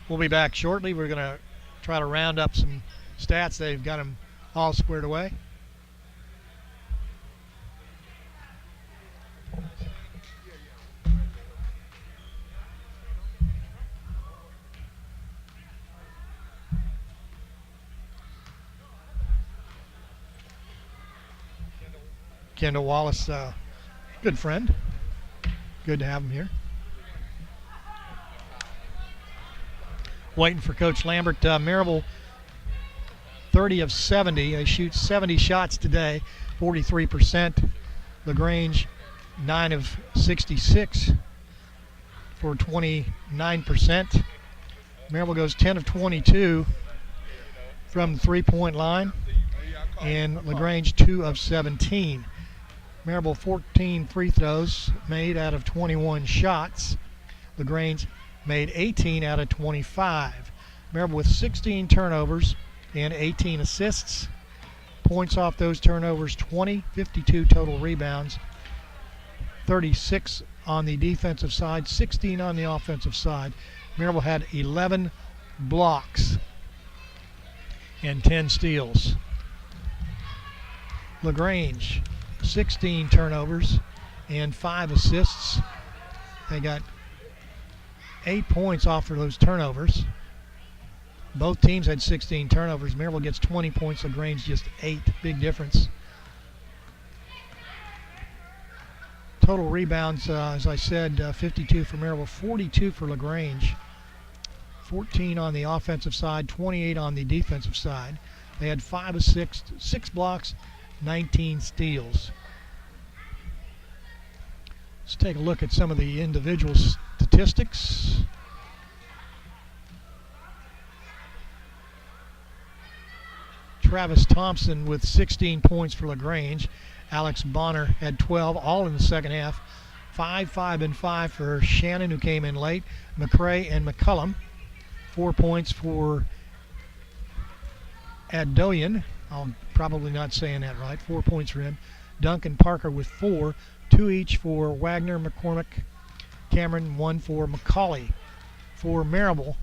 Speaker 1: We'll be back shortly. We're going to try to round up some stats. They've got them all squared away. Kendall Wallace, good friend. Good to have him here. Waiting for Coach Lambert. Maryville 30 of 70. They shoot 70 shots today, 43%. LaGrange 9 of 66 for 29%. Maryville goes 10 of 22 from the three-point line, and LaGrange 2 of 17. Maryville 14 free throws made out of 21 shots. LaGrange made 18 out of 25. Maryville with 16 turnovers and 18 assists. Points off those turnovers, 20, 52 total rebounds, 36 on the defensive side, 16 on the offensive side. Maryville had 11 blocks and 10 steals. LaGrange, 16 turnovers and 5 assists. They got 8 points off of those turnovers. Both teams had 16 turnovers. Maryville gets 20 points, LaGrange just 8. Big difference. Total rebounds, as I said, 52 for Maryville, 42 for LaGrange. 14 on the offensive side, 28 on the defensive side. They had 5 assists, 6 blocks, 19 steals. Let's take a look at some of the individual statistics. Travis Thompson with 16 points for LaGrange. Alex Bonner had 12, all in the second half. 5, 5, and 5 for Shannon, who came in late. McCray and McCullum. 4 points for Adoyan. I'm probably not saying that right. 4 points for him. Duncan Parker with 4. 2 each for Wagner, McCormick, Cameron, 1 for McCauley. For Maryville,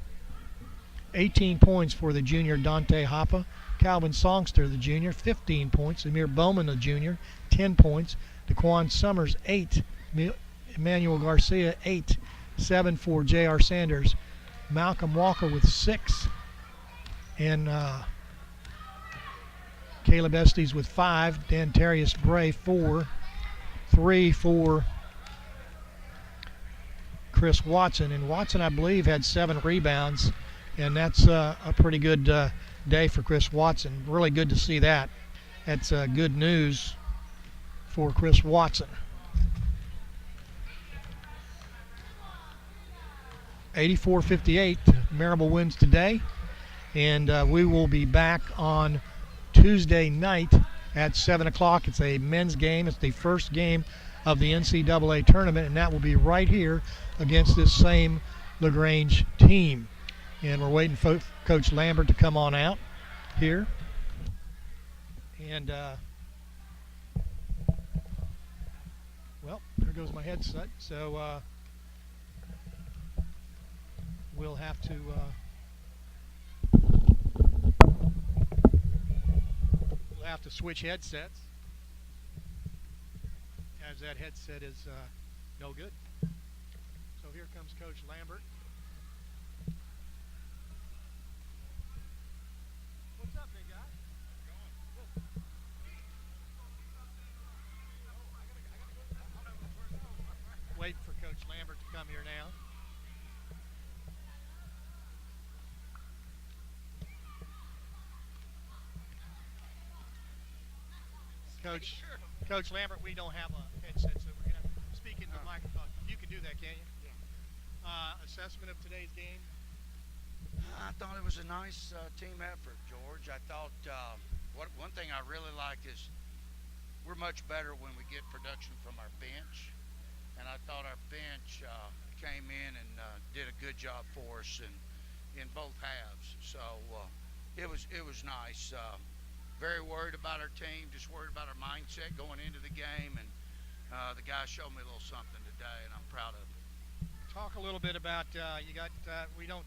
Speaker 1: 18 points for the junior Dante Hoppe. Calvin Songster, the junior, 15 points. Amir Bowman, the junior, 10 points. DeQuan Summers, 8. Emmanuel Garcia, 8. 7 for J.R. Sanders. Malcolm Walker with 6. And Caleb Estes with 5. Dantarius Bray, 4. 3 for Chris Watson. And Watson, I believe, had 7 rebounds. And that's a pretty good day for Chris Watson. Really good to see that. That's good news for Chris Watson. 84-58. Maryville wins today. And we will be back on Tuesday night at 7 o'clock. It's a men's game. It's the first game of the NCAA tournament, and that will be right here against this same LaGrange team. And we're waiting for Coach Lambert to come on out here. And, well, there goes my headset. So we'll have to... we'll have to switch headsets, as that headset is no good. So here comes Coach Lambert. What's up, big guy? Waiting for Coach Lambert to come here now. Coach Lambert, we don't have a headset, so we're going to speak into the microphone. You can do that, can you? Yeah. Assessment of today's game?
Speaker 5: I thought it was a nice team effort, George. I thought one thing I really liked is we're much better when we get production from our bench, and I thought our bench came in and did a good job for us in both halves. So it was nice. Very worried about our team, just worried about our mindset going into the game, and the guys showed me a little something today, and I'm proud of it.
Speaker 1: Talk a little bit about you got. We don't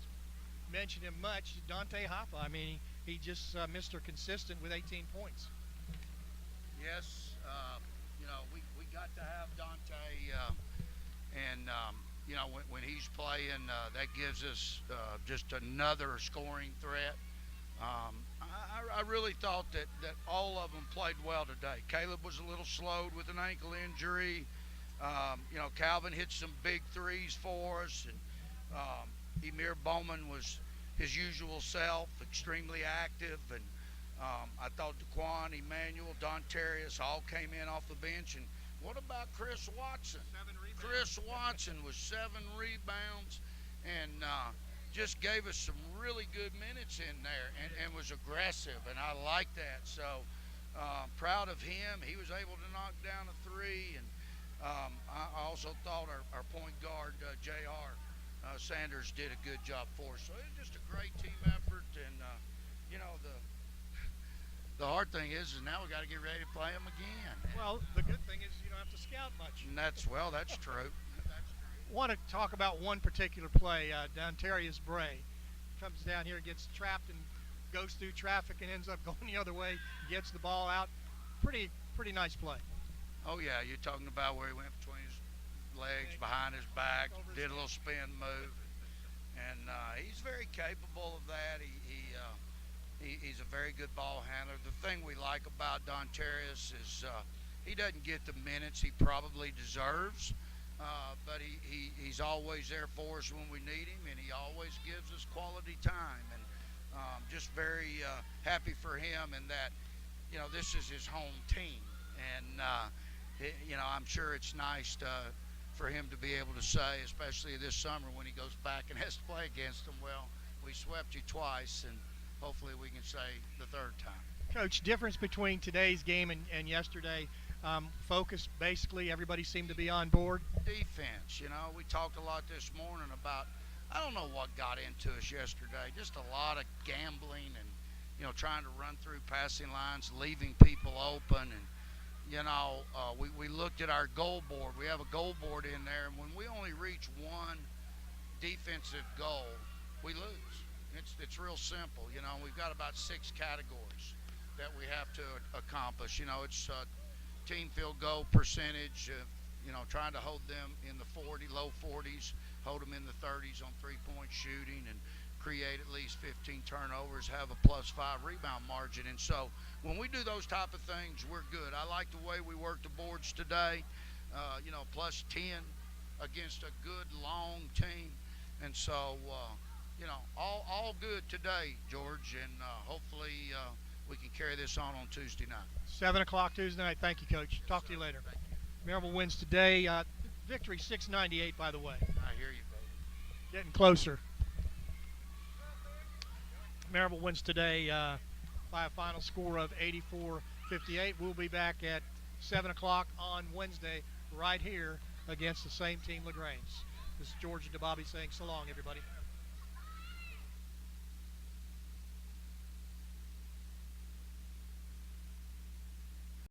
Speaker 1: mention him much. Dante Hoppa. I mean, he just Mr. Consistent with 18 points.
Speaker 5: Yes, we got to have Dante, and when he's playing, that gives us just another scoring threat. I really thought that all of them played well today. Caleb was a little slowed with an ankle injury. Calvin hit some big threes for us, and Emir Bowman was his usual self, extremely active, and I thought DeQuan, Emmanuel, Dontarius all came in off the bench. And what about Chris Watson?
Speaker 1: 7 rebounds.
Speaker 5: Chris Watson was 7 rebounds and just gave us some really good minutes in there and was aggressive, and I like that. So proud of him. He was able to knock down a 3, and I also thought our point guard, J.R. Sanders, did a good job for us. So it was just a great team effort, and the hard thing is now we got to get ready to play them again.
Speaker 1: Well, the good thing is you don't have to scout much.
Speaker 5: And that's true.
Speaker 1: Want to talk about one particular play. Dontarius Bray comes down here, gets trapped, and goes through traffic and ends up going the other way. Gets the ball out. Pretty nice play.
Speaker 5: Oh yeah, you're talking about where he went between his legs, behind his back, did a little spin move, and he's very capable of that. He's a very good ball handler. The thing we like about Dontarius is he doesn't get the minutes he probably deserves. But he's always there for us when we need him, and he always gives us quality time. And just very happy for him, and that this is his home team, and I'm sure it's nice for him to be able to say, especially this summer when he goes back and has to play against them, well, we swept you twice, and hopefully we can say the third time.
Speaker 1: Coach, difference between today's game and yesterday. Focus, basically, everybody seemed to be on board.
Speaker 5: Defense, we talked a lot this morning about, I don't know what got into us yesterday, just a lot of gambling and, trying to run through passing lines, leaving people open. And, we looked at our goal board. We have a goal board in there, and when we only reach one defensive goal, we lose. It's real simple. We've got about 6 categories that we have to accomplish. It's team field goal percentage, trying to hold them in the low 40s, hold them in the 30s on three-point shooting, and create at least 15 turnovers, have a +5 rebound margin. And so when we do those type of things, we're good. I like the way we worked the boards today, +10 against a good, long team. And so, all good today, George, and hopefully we can carry this on Tuesday night.
Speaker 1: 7 o'clock Tuesday night. Thank you, Coach.
Speaker 5: Yes,
Speaker 1: Talk
Speaker 5: sir.
Speaker 1: to you later.
Speaker 5: Thank you.
Speaker 1: Maryville wins today. Victory 698, by the way.
Speaker 5: I hear you, baby.
Speaker 1: Getting closer. Maryville wins today by a final score of 84-58. We'll be back at 7 o'clock on Wednesday right here against the same team, LaGrange. This is George and DeBobby saying so long, everybody.